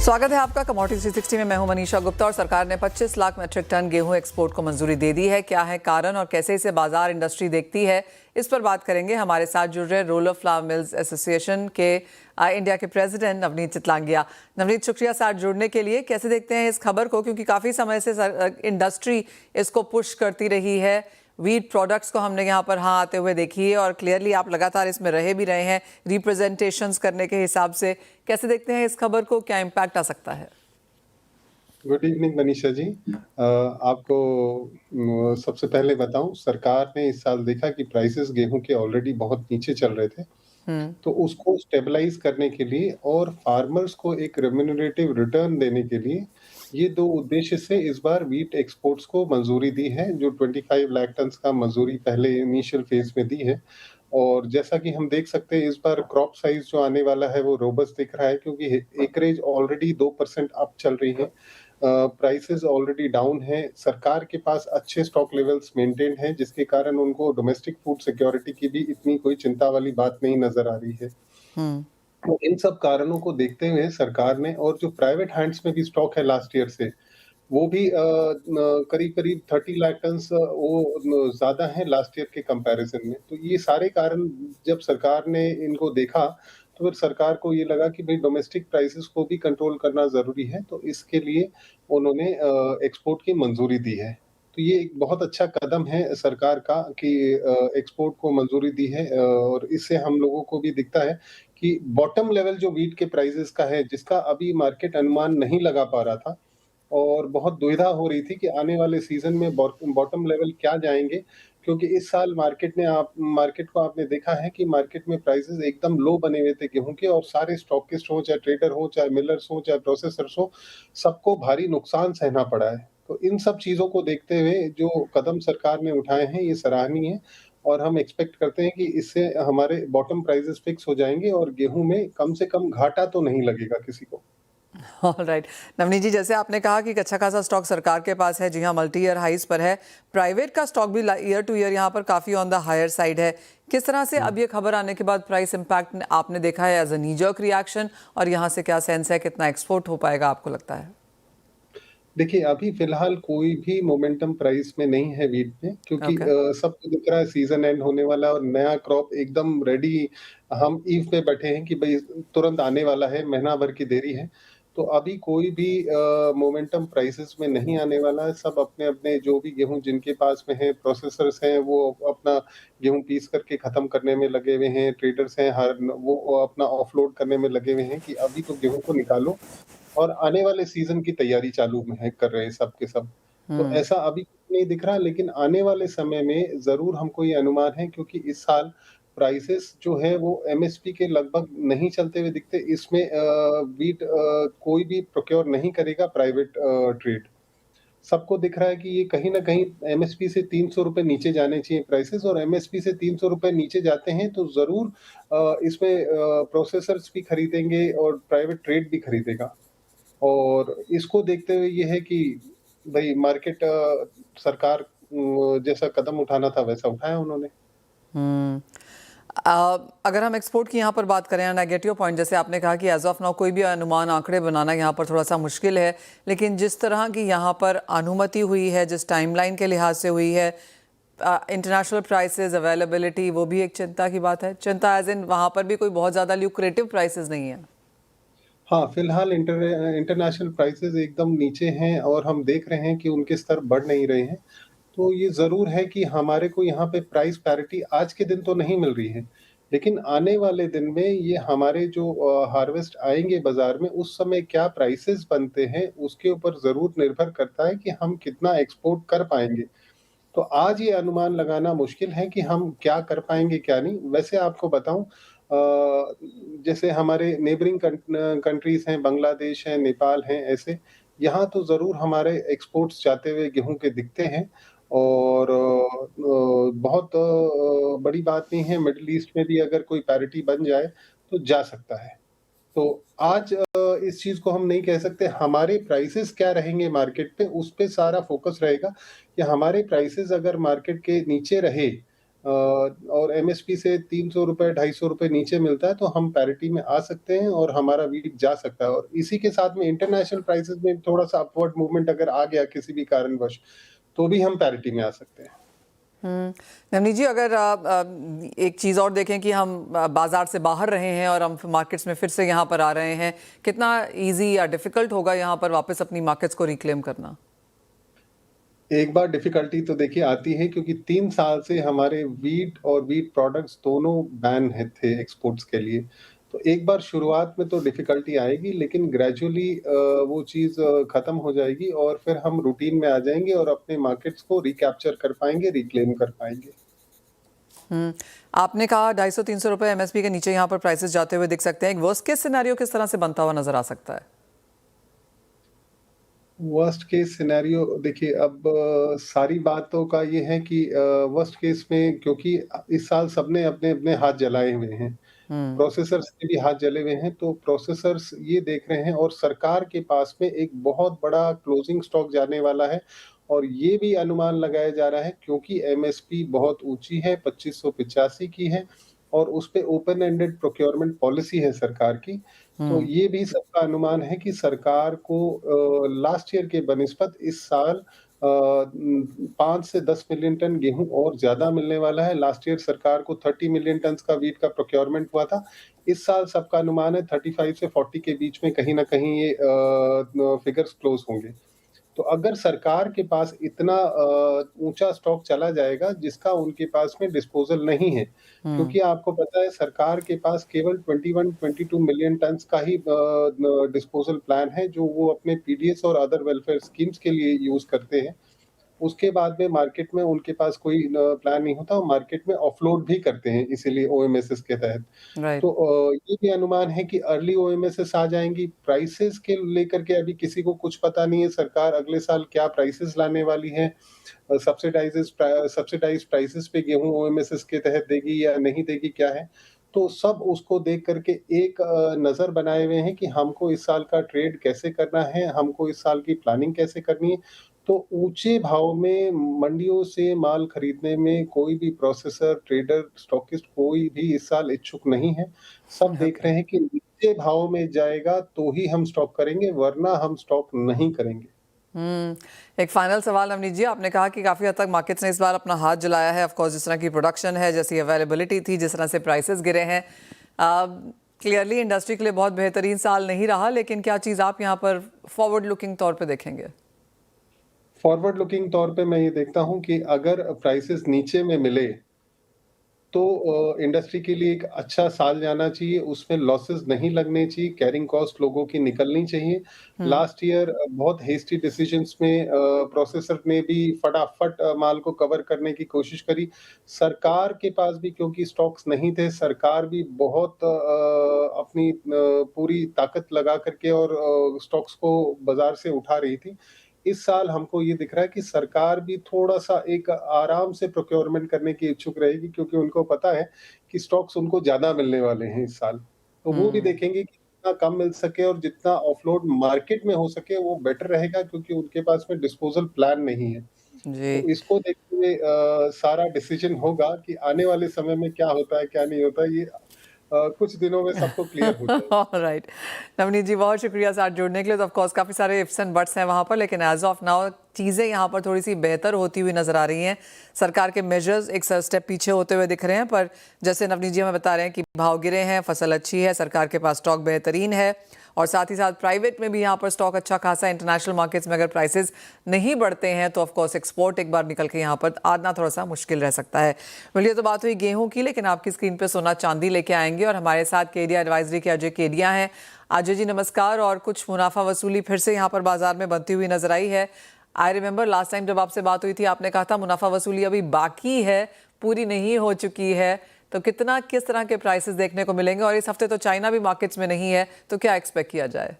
स्वागत है आपका कमोडिटी 360 में। मैं हूं मनीषा गुप्ता। और सरकार ने 25 लाख मैट्रिक टन गेहूं एक्सपोर्ट को मंजूरी दे दी है। क्या है कारण और कैसे इसे बाजार इंडस्ट्री देखती है, इस पर बात करेंगे। हमारे साथ जुड़ रहे roll of flour mills association के इंडिया के प्रेसिडेंट नवनीत चितलांगिया। नवनीत, शुक्रिया साथ जुड़ने के लिए। कैसे देखते हैं इस खबर को, क्योंकि काफ़ी समय से इंडस्ट्री इसको पुश करती रही है। वीट प्रोडक्ट्स को हमने यहाँ पर आते हुए देखी है और क्लियरली आप लगातार इसमें भी रहे हैं रिप्रेजेंटेशंस करने के हिसाब से। कैसे देखते हैं इस खबर को, क्या इम्पैक्ट आ सकता है? Good evening Manisha ji. आपको सबसे पहले बताऊं, सरकार ने इस साल देखा कि प्राइसेस गेहूं के ऑलरेडी बहुत नीचे चल रहे थे, तो उसको स्टेबलाइज करने के लिए और फार्मर्स को एक रेम्यूनरेटिव रिटर्न देने के लिए ये दो उद्देश्य से इस बार वीट एक्सपोर्ट्स को मंजूरी दी है, जो 25 लाख टन का मंजूरी पहले इनिशियल फेज में दी है। और जैसा कि हम देख सकते हैं, इस बार क्रॉप साइज जो आने वाला है वो रोबस्ट दिख रहा है, क्योंकि एकरेज ऑलरेडी 2% अप चल रही है, प्राइसेस ऑलरेडी डाउन है, सरकार के पास अच्छे स्टॉक लेवल्स मेंटेन्ड हैं, जिसके कारण उनको डोमेस्टिक फूड सिक्योरिटी की भी इतनी कोई चिंता वाली बात नहीं नजर आ रही है। तो इन सब कारणों को देखते हुए सरकार ने, और जो प्राइवेट हैंड्स में भी स्टॉक है लास्ट ईयर से, वो भी करीब-करीब 30 लाख टन वो ज़्यादा है लास्ट ईयर के कंपैरिजन में। तो ये सारे कारण जब सरकार ने इनको देखा, तो फिर सरकार को ये लगा कि भई डोमेस्टिक प्राइसेस को भी कंट्रोल करना ज़रूरी है, तो इसके लिए उन्होंने एक्सपोर्ट की मंजूरी दी है। तो ये एक बहुत अच्छा कदम है सरकार का कि एक्सपोर्ट को मंजूरी दी है, और इससे हम लोगों को भी दिखता है कि बॉटम लेवल जो व्हीट के प्राइसेस का है, जिसका अभी मार्केट अनुमान नहीं लगा पा रहा था, और बहुत दुविधा हो रही थी कि आने वाले सीज़न में बॉटम लेवल क्या जाएँगे, क्योंकि इस साल मार्केट को आपने देखा है कि मार्केट में प्राइसेज़ एकदम लो बने हुए थे गेहूँ के, और सारे स्टॉकिस्ट हों, चाहे ट्रेडर हों, चाहे मिलर्स हों, चाहे प्रोसेसर्स हों, सबको भारी नुकसान सहना पड़ा है। तो इन सब चीज़ों को देखते हुए जो कदम सरकार ने उठाए हैं, ये सराहनीय है, और हम एक्सपेक्ट करते हैं कि इससे हमारे बॉटम प्राइसेज़ फिक्स हो जाएँगे और गेहूँ में कम से कम घाटा तो नहीं लगेगा किसी को। ऑलराइट नवनीत जी, जैसे आपने कहा कि अच्छा खासा स्टॉक सरकार के पास है, जी हाँ, मल्टी ईयर हाइस पर है। प्राइवेट का स्टॉक भी ईयर टू ईयर यहाँ पर काफ़ी ऑन द हायर साइड है। किस तरह से अब ये खबर आने के बाद प्राइस इम्पैक्ट आपने देखा है as a knee jerk reaction, और यहाँ से क्या सेंस है, कितना एक्सपोर्ट हो पाएगा आपको लगता है? देखिए, अभी फ़िलहाल कोई भी मोमेंटम प्राइस में नहीं है व्हीट में, क्योंकि सबको दिख रहा है सीज़न एंड होने वाला है और नया क्रॉप एकदम रेडी। हम ईव पे बैठे हैं कि भई तुरंत आने वाला है, महीना भर की देरी है। तो अभी कोई भी मोमेंटम प्राइसेज़ में नहीं आने वाला है। सब अपने-अपने जो भी गेहूँ जिनके पास में है, प्रोसेसर्स हैं, वो अपना गेहूँ पीस करके खत्म करने में लगे हुए हैं। ट्रेडर्स हैं, वो अपना ऑफलोड करने में लगे हुए हैं कि अभी तो गेहूँ को निकालो, और आने वाले सीज़न की तैयारी चालू में है, कर रहे हैं सब के सब। तो ऐसा अभी नहीं दिख रहा, लेकिन आने वाले समय में ज़रूर हमको ये अनुमान है, क्योंकि इस साल प्राइसेस जो है वो एमएसपी के लगभग नहीं चलते हुए दिखते। इसमें व्हीट कोई भी प्रोक्योर नहीं करेगा, प्राइवेट ट्रेड। सबको दिख रहा है कि ये कहीं न कहीं एमएसपी से ₹300 नीचे जाने चाहिए प्राइसेस, और एमएसपी से ₹300 नीचे जाते हैं तो ज़रूर इसमें प्रोसेसर्स भी खरीदेंगे और प्राइवेट ट्रेड भी खरीदेगा। और इसको देखते हुए ये है कि भई मार्केट सरकार जैसा कदम उठाना था वैसा उठाया उन्होंने। अगर हम एक्सपोर्ट की यहाँ पर बात करें, नेगेटिव पॉइंट, जैसे आपने कहा कि एज ऑफ नाउ कोई भी अनुमान आंकड़े बनाना यहाँ पर थोड़ा सा मुश्किल है, लेकिन जिस तरह की यहाँ पर अनुमति हुई है, जिस टाइमलाइन के लिहाज से हुई है, इंटरनेशनल प्राइसेस अवेलेबिलिटी, वो भी एक चिंता की बात है। चिंता एज इन वहाँ पर भी कोई बहुत ज़्यादा ल्यूक्रेटिव प्राइसेस नहीं है। हाँ, फिलहाल इंटरनेशनल प्राइसेस एकदम नीचे हैं, और हम देख रहे हैं कि उनके स्तर बढ़ नहीं रहे हैं। तो ये ज़रूर है कि हमारे को यहाँ पे प्राइस पैरिटी आज के दिन तो नहीं मिल रही है, लेकिन आने वाले दिन में ये हमारे जो हार्वेस्ट आएँगे बाज़ार में, उस समय क्या प्राइसेस बनते हैं, उसके ऊपर ज़रूर निर्भर करता है कि हम कितना एक्सपोर्ट कर पाएँगे। तो आज ये अनुमान लगाना मुश्किल है कि हम क्या कर पाएँगे, क्या नहीं। वैसे आपको बताऊँ, जैसे हमारे नेबरिंग कंट्रीज़ हैं, बांग्लादेश है, नेपाल हैं, ऐसे यहाँ तो ज़रूर हमारे एक्सपोर्ट्स जाते हुए गेहूँ के दिखते हैं, और बहुत बड़ी बात नहीं है, मिडल ईस्ट में भी अगर कोई पैरिटी बन जाए, तो जा सकता है। तो आज इस चीज़ को हम नहीं कह सकते, हमारे प्राइसेज़ क्या रहेंगे मार्केट पे, उस पे सारा फ़ोकस रहेगा कि हमारे प्राइसेज़ अगर मार्केट के नीचे रहे, और एमएसपी से 300 रुपए, 250 रुपए नीचे मिलता है, तो हम पैरिटी में आ सकते हैं और हमारा व्हीट जा सकता है। और इसी के साथ में इंटरनेशनल प्राइसेस में थोड़ा-सा अपवर्ड मूवमेंट अगर आ गया किसी भी कारणवश, तो भी हम पैरिटी में आ सकते हैं। नवनीत जी, अगर एक चीज़ और देखें कि हम बाजार से बाहर रहे हैं और हम मार्केट्स में फिर से यहाँ पर आ रहे हैं, कितना इजी या डिफिकल्ट होगा यहाँ पर वापस अपनी मार्केट्स को रिक्लेम करना? एक बार डिफ़िकल्टी तो देखिए आती है, क्योंकि 3 साल से हमारे व्हीट और व्हीट प्रोडक्ट्स दोनों बैन थे एक्सपोर्ट्स के लिए। तो एक बार शुरुआत में तो डिफ़िकल्टी आएगी, लेकिन ग्रेजुअली वो चीज़ खत्म हो जाएगी और फिर हम रूटीन में आ जाएँगे और अपने मार्केट्स को रिकैप्चर कर पाएँगे, रिक्लेम कर पाएँगे। आपने कहा 250-300 रुपए एमएसपी के नीचे यहाँ पर प्राइसेस जाते हुए दिख सकते हैं। एक वर्स्ट केस सिनेरियो किस तरह से बनता हुआ नजर आ सकता है? वर्स्ट केस सिनेरियो देखिए, अब सारी बातों का ये है कि वर्स्ट केस में, क्योंकि इस साल सबने अपने-अपने हाथ जलाए हुए हैं। प्रोसेसर्स के भी हाथ जले हुए हैं, तो प्रोसेसर्स ये देख रहे हैं और सरकार के पास में एक बहुत बड़ा क्लोजिंग स्टॉक जाने वाला है। और ये भी अनुमान लगाया जा रहा है, क्योंकि एमएसपी बहुत ऊँची है, 2585 की है और उसपे ओपन एंडेड प्रोक्योरमेंट पॉलिसी है सरकार की। तो ये भी सबका अनुमान है कि सरकार को लास्ट ईयर के बनिस्बत इस साल 5 से 10 मिलियन टन गेहूँ और ज़्यादा मिलने वाला है। लास्ट ईयर सरकार को 30 मिलियन टन्स का व्हीट का प्रोक्योरमेंट हुआ था। इस साल सबका अनुमान है 35 से 40 के बीच में कहीं न कहीं ये फिगर्स क्लोज़ होंगे। तो अगर सरकार के पास इतना ऊँचा स्टॉक चला जाएगा, जिसका उनके पास में डिस्पोज़ल नहीं है, क्योंकि आपको पता है सरकार के पास केवल 21-22 मिलियन टन्स का ही डिस्पोज़ल प्लान है, जो वो अपने पीडीएस और अदर वेलफेयर स्कीम्स के लिए यूज़ करते हैं। उसके बाद में मार्केट में उनके पास कोई प्लान नहीं होता, वो मार्केट में ऑफलोड भी करते हैं, इसीलिए ओएमएसएस के तहत। राइट। तो ये भी अनुमान है कि अर्ली ओएमएसएस आ जाएँगी। प्राइसेज़ के लेकर के अभी किसी को कुछ पता नहीं है, सरकार अगले साल क्या प्राइसेज़ लाने वाली है। सब्सिडाइज़्ड प्राइसेज़ पे गेहूँ ओएमएसएस के तहत देगी या नहीं देगी, क्या है? तो सब उसको देख कर के एक नज़र बनाए हुए हैं कि हमको इस साल का ट्रेड कैसे करना है, हमको इस साल की प्लानिंग कैसे करनी है। तो ऊँचे भाव में मंडियों से माल खरीदने में कोई भी प्रोसेसर, ट्रेडर, स्टॉकिस्ट कोई भी इस साल इच्छुक नहीं है। सब देख रहे हैं कि नीचे भाव में जाएगा तो ही हम स्टॉक करेंगे, वरना हम स्टॉक नहीं करेंगे। एक फाइनल सवाल नवनीत जी, आपने कहा कि काफ़ी हद तक मार्केट्स ने इस बार अपना हाथ जलाया है। ऑफ कोर्स जिस तरह की प्रोडक्शन है, जैसी अवेलेबिलिटी थी, जिस तरह से प्राइसेस गिरे हैं, क्लियरली इंडस्ट्री के लिए बहुत बेहतरीन साल नहीं रहा, लेकिन क्या चीज़ आप यहाँ पर फॉरवर्ड लुकिंग तौर पे देखेंगे? फॉरवर्ड लुकिंग तौर पे मैं ये देखता हूँ कि अगर प्राइसेज़ नीचे में मिले, तो इंडस्ट्री के लिए एक अच्छा साल जाना चाहिए, उसमें लॉसेस नहीं लगने चाहिए, कैरिंग कॉस्ट लोगों की निकलनी चाहिए। लास्ट ईयर बहुत हेस्टी डिसीजंस में प्रोसेसर ने भी फटाफट माल को कवर करने की कोशिश करी। सरकार के पास भी क्योंकि स्टॉक्स नहीं थे, सरकार भी बहुत अपनी पूरी ताकत लगा करके और स्टॉक्स को बाज़ार से उठा रही थी। इस साल हमको ये दिख रहा है कि सरकार भी थोड़ा-सा एक आराम से प्रोक्योरमेंट करने की इच्छुक रहेगी, क्योंकि उनको पता है कि स्टॉक्स उनको ज़्यादा मिलने वाले हैं इस साल। तो वो भी देखेंगे कि जितना कम मिल सके और जितना ऑफलोड मार्केट में हो सके वो बेटर रहेगा, क्योंकि उनके पास में डिस्पोज़ल प्लान नहीं है। जी। तो इसको देखते हुए सारा डिसीजन होगा कि आने वाले समय में क्या होता है, क्या नहीं होता है, ये कुछ दिनों में सबको क्लियर हो जाएगा। ऑलराइट। नवनीत जी, बहुत शुक्रिया साथ जुड़ने के लिए। तो ऑफ कोर्स काफ़ी सारे इफ्स एंड बट्स हैं वहाँ पर, लेकिन एज ऑफ नाउ चीज़ें यहाँ पर थोड़ी सी बेहतर होती हुई नज़र आ रही हैं। सरकार के मेजर्स एक स्टेप पीछे होते हुए दिख रहे हैं, पर जैसे नवनीत जी हमें बता रहे हैं कि भाव गिरे हैं, फसल अच्छी है, सरकार के पास स्टॉक बेहतरीन है और साथ ही साथ प्राइवेट में भी यहाँ पर स्टॉक अच्छा खासा है। इंटरनेशनल मार्केट्स में अगर प्राइसेस नहीं बढ़ते हैं तो ऑफ कोर्स एक्सपोर्ट एक बार निकल के यहाँ पर आना थोड़ा सा मुश्किल रह सकता है। मिलिए तो बात हुई गेहूं की, लेकिन आपकी स्क्रीन पे सोना चांदी लेके आएंगे और हमारे साथ केडिया एडवाइजरी के अजय केडिया हैं। अजय जी नमस्कार। और कुछ मुनाफा वसूली फिर से यहाँ पर बाजार में बनती हुई नजर आई है। आई रिमेंबर लास्ट टाइम जब आपसे बात हुई थी, आपने कहा था मुनाफा वसूली अभी बाकी है, पूरी नहीं हो चुकी है। तो कितना किस तरह के प्राइसेस देखने को मिलेंगे? और इस हफ्ते तो चाइना भी मार्केट्स में नहीं है, तो क्या एक्सपेक्ट किया जाए?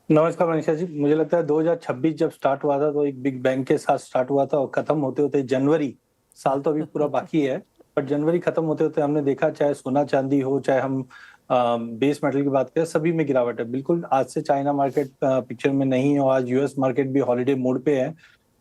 नमस्कार मनीषा जी, मुझे लगता है 2026 जब स्टार्ट हुआ था तो एक बिग बैंग के साथ स्टार्ट हुआ था और खत्म होते होते जनवरी, साल तो अभी पूरा बाकी है, पर जनवरी खत्म होते होते हमने देखा, चाहे सोना चांदी हो, चाहे हम बेस मेटल की बात करें, सभी में गिरावट है। बिल्कुल आज से चाइना मार्केट पिक्चर में नहीं है और आज यूएस मार्केट भी हॉलिडे मोड पे है।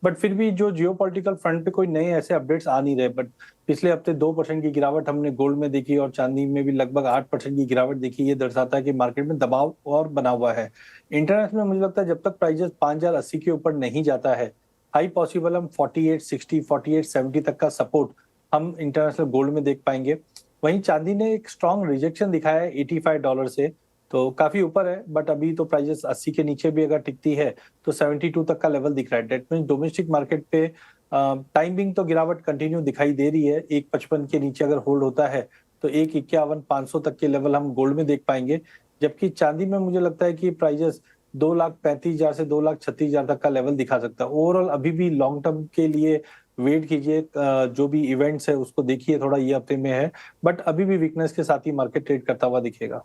बट फिर भी जो जियोपॉलिटिकल फ्रंट पे कोई नए ऐसे अपडेट्स आ नहीं रहे। बट पिछले हफ्ते 2% की गिरावट हमने गोल्ड में देखी और चांदी में भी लगभग 8% की गिरावट देखी। ये दर्शाता है कि मार्केट में दबाव और बना हुआ है। इंटरनेशनल में मुझे लगता है जब तक प्राइजेस 5080 के ऊपर नहीं जाता है, हाई पॉसिबल हम 4860 4870 तक का सपोर्ट हम इंटरनेशनल गोल्ड में देख पाएंगे। वहीं चांदी ने एक स्ट्रॉन्ग रिजेक्शन दिखाया है $85 से, तो काफी ऊपर है। बट अभी तो प्राइजेस 80 के नीचे भी अगर टिकती है तो 72 तक का लेवल दिख रहा है। डेट मीन डोमेस्टिक मार्केट पे टाइमिंग तो गिरावट कंटिन्यू दिखाई दे रही है। 155 के नीचे अगर होल्ड होता है तो 151,500 तक के लेवल हम गोल्ड में देख पाएंगे। जबकि चांदी में मुझे लगता है कि प्राइजेस 2,35,000 से 2,36,000 तक का लेवल दिखा सकता है। ओवरऑल अभी भी लॉन्ग टर्म के लिए वेट कीजिए, जो भी इवेंट्स है उसको देखिए, थोड़ा ये हफ्ते में है बट अभी भी वीकनेस के साथ ही मार्केट ट्रेड करता हुआ दिखेगा।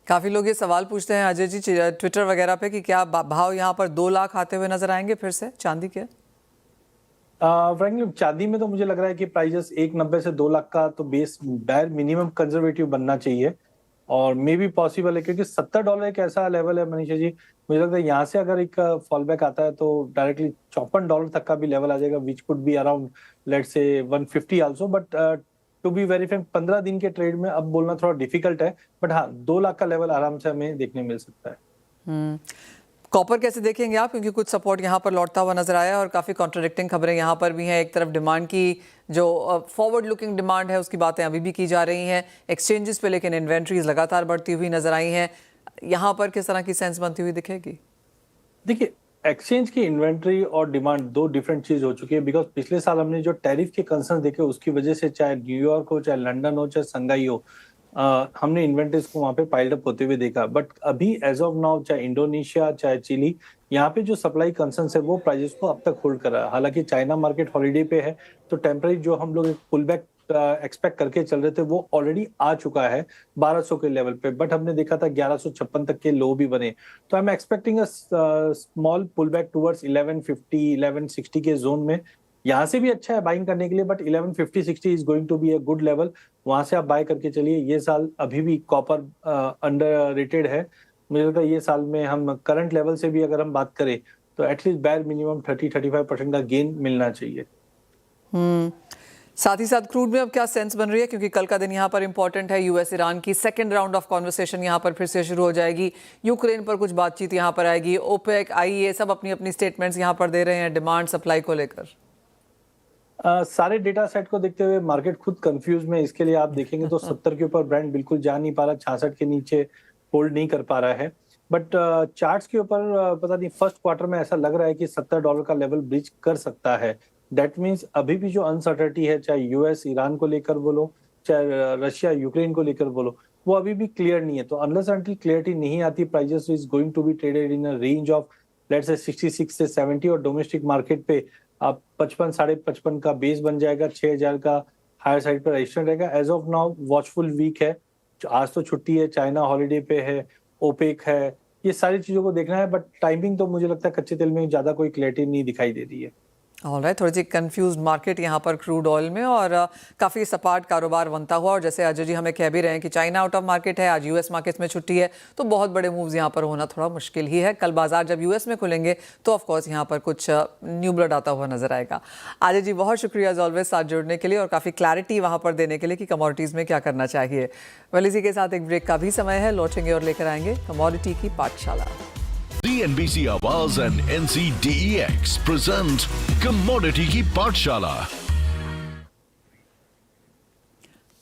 काफी लोग ये सवाल पूछते हैं अजय जी ट्विटर वगैरह पे कि क्या भाव यहाँ पर 2 लाख आते हुए नजर आएंगे फिर से चांदी के? फ्रैंकली चांदी में तो मुझे लग रहा है कि प्राइजेस 190 से 2 लाख का तो बेस बैर मिनिमम कंजर्वेटिव बनना चाहिए और मे बी पॉसिबल है, क्योंकि $70 एक ऐसा लेवल है मनीषा जी। मुझे लगता है यहाँ से अगर एक फॉल बैक आता है तो डायरेक्टली $54 तक का भी लेवल आ जाएगा, which could be around let's say 150 also. But to be very frank 15 दिन के ट्रेड में अब बोलना थोड़ा डिफिकल्ट है। बट हाँ, 2 लाख का लेवल आराम से हमें देखने मिल सकता है। कॉपर कैसे देखेंगे आप, क्योंकि कुछ सपोर्ट यहाँ पर लौटता हुआ नजर आया और काफी कॉन्ट्राडिक्टिंग खबरें यहाँ पर भी हैं। एक तरफ डिमांड की जो फॉरवर्ड लुकिंग डिमांड है उसकी बातें अभी भी की जा रही हैं एक्सचेंजेस पे, लेकिन इन्वेंट्रीज लगातार बढ़ती हुई नजर आई हैं। यहाँ पर किस तरह की सेंस बनती हुई दिखेगी? देखिए, एक्सचेंज की इन्वेंट्री और डिमांड दो डिफरेंट चीज हो चुकी है। बिकॉज पिछले साल हमने जो टैरिफ के कंसर्न देखे उसकी वजह से चाहे न्यूयॉर्क हो, चाहे लंदन हो, चाहे संघाई हो, हमने इन्वेंट्रीज को वहां पे पाइल्ड अप होते हुए देखा। बट अभी एज ऑफ नाउ चाहे इंडोनेशिया चाहे चिली, यहाँ पे जो सप्लाई कंसर्न है वो प्राइजेस को अब तक होल्ड कर रहा है। हालांकि चाइना मार्केट हॉलीडे पे है तो टेम्पररी जो हम लोग एक पुल बैक एक्सपेक्ट करके चल रहे थे वो ऑलरेडी आ चुका है 1200 के लेवल पे। बट हमने देखा था 1156 तक के लो भी बने। तो I am expecting a small pull back towards 1150 1160 के जोन में। यहाँ से भी अच्छा है बाइंग करने के लिए, but 1150-60 is going to be a good level. वहां से आप बाय करके चलिए। ये साल अभी भी कॉपर अंडर रेटेड है। मुझे लगता है ये साल में हम करंट लेवल से भी अगर हम बात करें तो एटलीस्ट बैर मिनिमम 30-35% का गेन मिलना चाहिए। साथ ही साथ क्रूड में अब क्या सेंस बन रही है, क्योंकि कल का दिन यहाँ पर इंपॉर्टेंट है। यूएस ईरान की सेकंड राउंड ऑफ कॉन्वर्सेशन यहाँ पर फिर से शुरू हो जाएगी। यूक्रेन पर कुछ बातचीत यहाँ पर आएगी। ओपेक, आईईए सब अपनी अपनी स्टेटमेंट्स यहाँ पर दे रहे हैं डिमांड सप्लाई को लेकर। सारे डेटा सेट को देखते हुए मार्केट खुद कंफ्यूज में। इसके लिए आप देखेंगे तो 70 के ऊपर ब्रांड बिल्कुल जा नहीं पा रहा, 66 के नीचे होल्ड नहीं कर पा रहा है। बट चार्ट्स के ऊपर पता नहीं फर्स्ट क्वार्टर में ऐसा लग रहा है कि $70 का लेवल ब्रीच कर सकता है। दैट मीन्स अभी भी जो अनसर्टेनिटी है, चाहे यूएस ईरान को लेकर बोलो, चाहे रशिया यूक्रेन को लेकर बोलो, वो अभी भी क्लियर नहीं है। तो अनलेस अंटिल क्लियरिटी नहीं आती, prices is going to be traded in a range of let's say 66 से 70। और डोमेस्टिक मार्केट पे आप 55 55.5 का बेस बन जाएगा, 6000 का हायर साइड पर रजिस्टर रहेगा। As of now watchful week है। आज तो छुट्टी है, चाइना हॉलीडे पे है, ओपेक है, ये सारी चीजों को देखना है। बट टाइमिंग तो मुझे लगता है कच्चे तेल में ज्यादा कोई क्लैरिटी नहीं दिखाई दे रही है। ऑलराइट, थोड़ी सी कंफ्यूज मार्केट यहाँ पर क्रूड ऑयल में और काफ़ी सपाट कारोबार बनता हुआ। और जैसे अजय जी हमें कह भी रहे हैं कि चाइना आउट ऑफ मार्केट है, आज यूएस मार्केट्स में छुट्टी है, तो बहुत बड़े मूव्स यहाँ पर होना थोड़ा मुश्किल ही है। कल बाजार जब यूएस में खुलेंगे तो ऑफकोर्स यहाँ पर कुछ न्यू ब्लड आता हुआ नजर आएगा। अजय जी बहुत शुक्रिया एज ऑलवेज साथ जुड़ने के लिए और काफ़ी क्लैरिटी वहाँ पर देने के लिए कि कमोडिटीज़ में क्या करना चाहिए। वेल, इसी के साथ एक ब्रेक का भी समय है, लौटेंगे और लेकर आएंगे कमोडिटी की पाठशाला। CNBC आवाज and NCDEX present कमोडिटी की पाठशाला।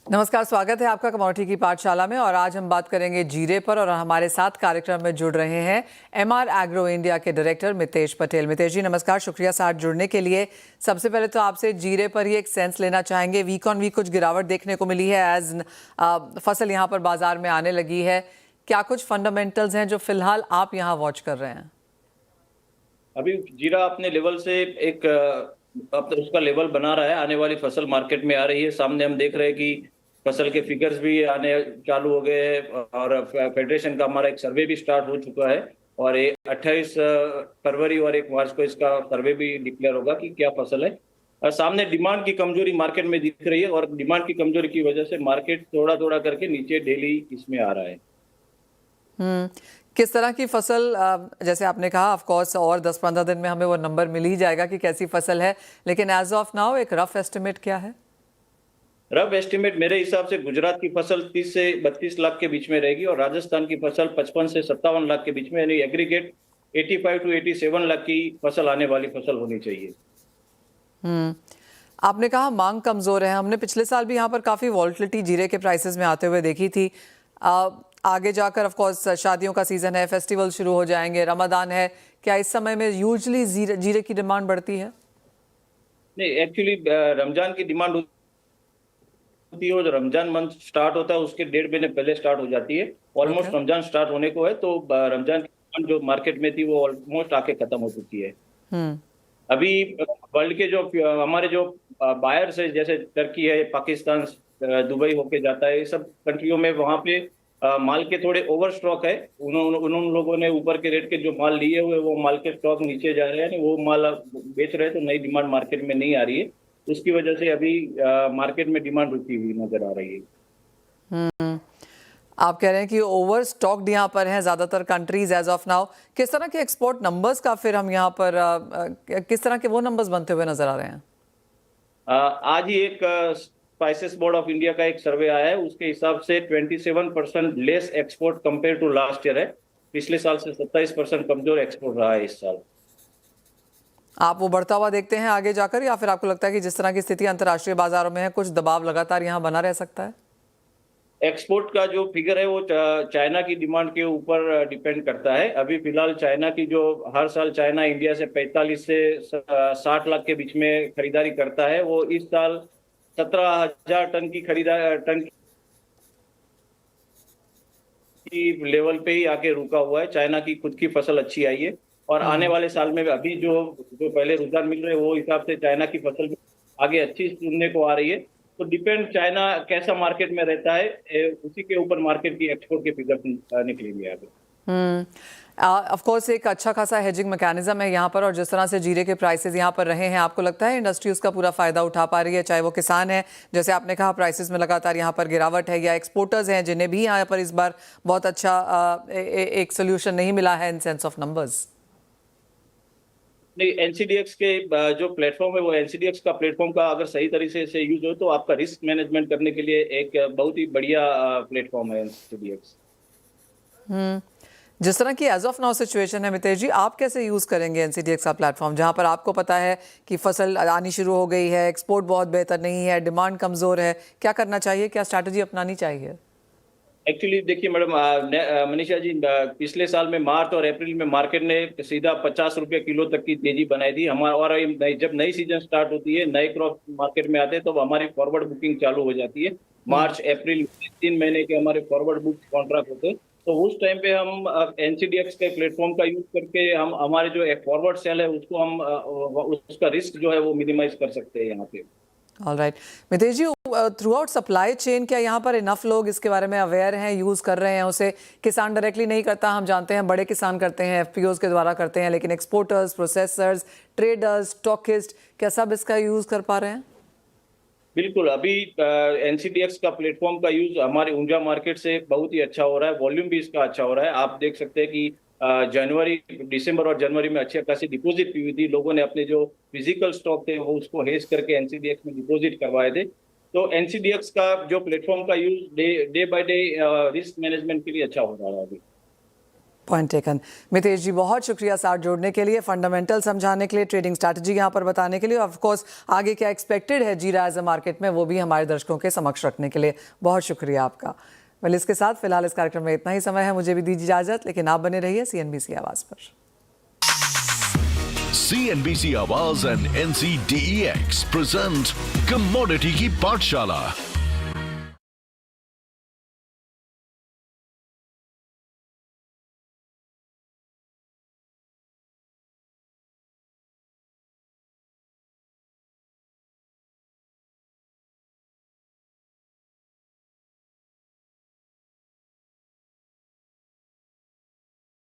नमस्कार, स्वागत है आपका कमोडिटी की पाठशाला में। और आज हम बात करेंगे जीरे पर और हमारे साथ कार्यक्रम में जुड़ रहे हैं MR एग्रो इंडिया के डायरेक्टर मितेश पटेल। मितेश जी नमस्कार, शुक्रिया साथ जुड़ने के लिए। सबसे पहले तो आपसे जीरे पर ही एक सेंस लेना चाहेंगे। वीक ऑन वीक कुछ गिरावट देखने को मिली है एज फसल यहाँ पर बाजार में आने लगी है। क्या कुछ फंडामेंटल्स हैं जो फिलहाल आप यहाँ वॉच कर रहे हैं? अभी जीरा अपने लेवल से एक अपना उसका लेवल बना रहा है। आने वाली फसल मार्केट में आ रही है। सामने हम देख रहे हैं कि फसल के फिगर्स भी आने चालू हो गए हैं और फेडरेशन का हमारा एक सर्वे भी स्टार्ट हो चुका है और 28 फरवरी और 1 मार्च को इसका सर्वे भी डिक्लेयर होगा कि क्या फसल है। और सामने डिमांड की कमजोरी मार्केट में दिख रही है और डिमांड की कमजोरी की वजह से मार्केट थोड़ा थोड़ा करके नीचे डेली इसमें आ रहा है। किस तरह की फसल, जैसे आपने कहा ऑफ कोर्स और 10-15 दिन में हमें वो नंबर मिल ही जाएगा कि कैसी फसल है, लेकिन एज ऑफ नाउ एक रफ एस्टिमेट क्या है? रफ एस्टिमेट मेरे हिसाब से गुजरात की फसल 30 से 32 लाख के बीच में रहेगी और राजस्थान की फसल 55 से 57 लाख के बीच में, यानी एग्रीगेट 85 टू 87 लाख की फसल आने वाली फसल होनी चाहिए। आपने कहा मांग कमजोर है, हमने पिछले साल भी यहाँ पर काफी वॉल्टिलिटी जीरे के प्राइसेस में आते हुए देखी थी। आगे जाकर ऑफ कोर्स शादियों का सीजन है, फेस्टिवल शुरू हो जाएंगे, रमजान है, क्या इस समय में यूजुअली जीरे की डिमांड बढ़ती है? नहीं, एक्चुअली रमजान की डिमांड होती है, जो रमजान मंथ स्टार्ट होता है उसके 1.5 महीने पहले स्टार्ट हो जाती है। ऑलमोस्ट रमजान स्टार्ट होने को है, तो रमजान की डिमांड जो मार्केट में थी वो ऑलमोस्ट आके खत्म हो चुकी है। अभी वर्ल्ड के जो हमारे जो बायर्स है, जैसे टर्की है, पाकिस्तान, दुबई होके जाता है, ये सब कंट्रियों में वहां पे माल के थोड़े ओवर स्टॉक है। उन लोगों ने ऊपर के रेट के जो माल लिए हुए वो माल के स्टॉक नीचे जा रहे हैं, वो माल बेच रहे हैं, तो नई डिमांड मार्केट में नहीं आ रही है। उसकी वजह से अभी मार्केट में डिमांड रुकी हुई नजर आ रही है। आप कह रहे हैं कि ओवर स्टॉक्ड यहाँ पर हैं ज्यादातर कंट्रीज एज ऑफ नाउ। किस तरह के एक्सपोर्ट नंबर्स का फिर हम यहाँ पर किस तरह के वो नंबर्स बनते हुए नजर आ रहे हैं? आज ही एक स्पाइसेस बोर्ड ऑफ इंडिया का एक सर्वे आया है, उसके हिसाब से 27% less export compare to last year है। पिछले साल से 27% कमजोर एक्सपोर्ट रहा है इस साल। आप वो बढ़ता हुआ देखते हैं आगे जाकर, या फिर आपको लगता है कि जिस तरह की स्थिति अंतर्राष्ट्रीय बाजारों में है कुछ दबाव लगातार यहाँ बना रह सकता है? एक्सपोर्ट का जो फिगर है वो चाइना की डिमांड के ऊपर डिपेंड करता है। अभी फिलहाल चाइना की जो हर साल चाइना इंडिया से 45 से 60 लाख के बीच में खरीदारी करता है, वो इस साल 17,000 टन की लेवल पे ही आके रुका हुआ है। चाइना की खुद की फसल अच्छी आई है और आने वाले साल में अभी जो पहले रुझान मिल रहे हैं वो हिसाब से चाइना की फसल आगे अच्छी सुनने को आ रही है। तो डिपेंड चाइना कैसा मार्केट में रहता है, उसी के ऊपर मार्केट की एक्सपोर्ट के फिगर निकलेंगे आगे। ऑफ कोर्स एक अच्छा खासा हेजिंग मैकेनिज्म है यहाँ पर, और जिस तरह से जीरे के प्राइसेस यहाँ पर रहे हैं, आपको लगता है इंडस्ट्री उसका पूरा फायदा उठा पा रही है? चाहे वो किसान है, जैसे आपने कहा प्राइसेस में लगातार यहाँ पर गिरावट है, या एक्सपोर्टर्स हैं जिन्हें भी यहाँ पर इस बार बहुत अच्छा एक सोल्यूशन नहीं मिला है इन सेंस ऑफ नंबर्स? नहीं, एनसीडीएक्स के जो प्लेटफॉर्म है वो एनसीडीएक्स का प्लेटफॉर्म का अगर सही तरीके से यूज हो तो आपका रिस्क मैनेजमेंट करने के लिए एक बहुत ही बढ़िया प्लेटफॉर्म है एनसीडीएक्स। जिस तरह की एज ऑफ नाउ सिचुएशन है मितेश जी, आप कैसे यूज करेंगे एनसीडीएक्स का प्लेटफॉर्म, जहां पर आपको पता है कि फसल आनी शुरू हो गई है, एक्सपोर्ट बहुत बेहतर नहीं है, डिमांड कमजोर है, क्या करना चाहिए, क्या स्ट्रैटेजी अपनानी चाहिए? एक्चुअली देखिए मैडम, मनीषा जी, पिछले साल में मार्च और अप्रैल में मार्केट ने सीधा 50 रुपये किलो तक की तेजी बनाई थी हमारा। और जब नई सीजन स्टार्ट होती है, नए क्रॉप मार्केट में आते हैं, तो हमारी फॉरवर्ड बुकिंग चालू हो जाती है। मार्च अप्रैल 3 महीने के हमारे फॉरवर्ड बुक कॉन्ट्रैक्ट होते हैं, तो उस टाइम पे हम एनसीडीएक्स के प्लेटफॉर्म का यूज करके हम हमारे जो फॉरवर्ड सेल है उसको हम उसका रिस्क जो है वो मिनिमाइज कर सकते हैं यहाँ पे। ऑलराइट मितेश जी, थ्रू आउट सप्लाई चेन क्या यहाँ पर इनफ लोग इसके बारे में अवेयर हैं, यूज कर रहे हैं उसे? किसान डायरेक्टली नहीं करता, हम जानते हैं बड़े किसान करते हैं, एफपीओज के द्वारा करते हैं, लेकिन एक्सपोर्टर्स, प्रोसेसर्स, ट्रेडर्स, स्टॉकिस्ट, क्या सब इसका यूज कर पा रहे हैं? बिल्कुल, अभी एनसीडीएक्स का प्लेटफॉर्म का यूज हमारे ऊंझा मार्केट से बहुत ही अच्छा हो रहा है, वॉल्यूम भी इसका अच्छा हो रहा है। आप देख सकते हैं कि दिसंबर और जनवरी में अच्छी खासी डिपॉजिट हुई थी, लोगों ने अपने जो फिजिकल स्टॉक थे वो उसको हेज करके एनसीडीएक्स में डिपॉजिट करवाए थे। तो एनसीडीएक्स का जो प्लेटफॉर्म का use day by day risk management के लिए अच्छा हो रहा है अभी। Point taken. मितेश जी, बहुत शुक्रिया साथ जोड़ने के लिए, फंडामेंटल समझाने के लिए, ट्रेडिंग स्ट्रैटेजी यहाँ पर बताने के लिए, ऑफ कोर्स आगे क्या एक्सपेक्टेड है जीरा एज अ मार्केट में वो भी हमारे दर्शकों के समक्ष रखने के लिए बहुत शुक्रिया आपका। वेल, इसके साथ फिलहाल इस कार्यक्रम में इतना ही समय है, मुझे भी दीजिए इजाजत, लेकिन आप बने रहिए सीएनबीसी आवाज पर। CNBC आवाज एंड NCDEX प्रेजेंट कमोडिटी की पाठशाला।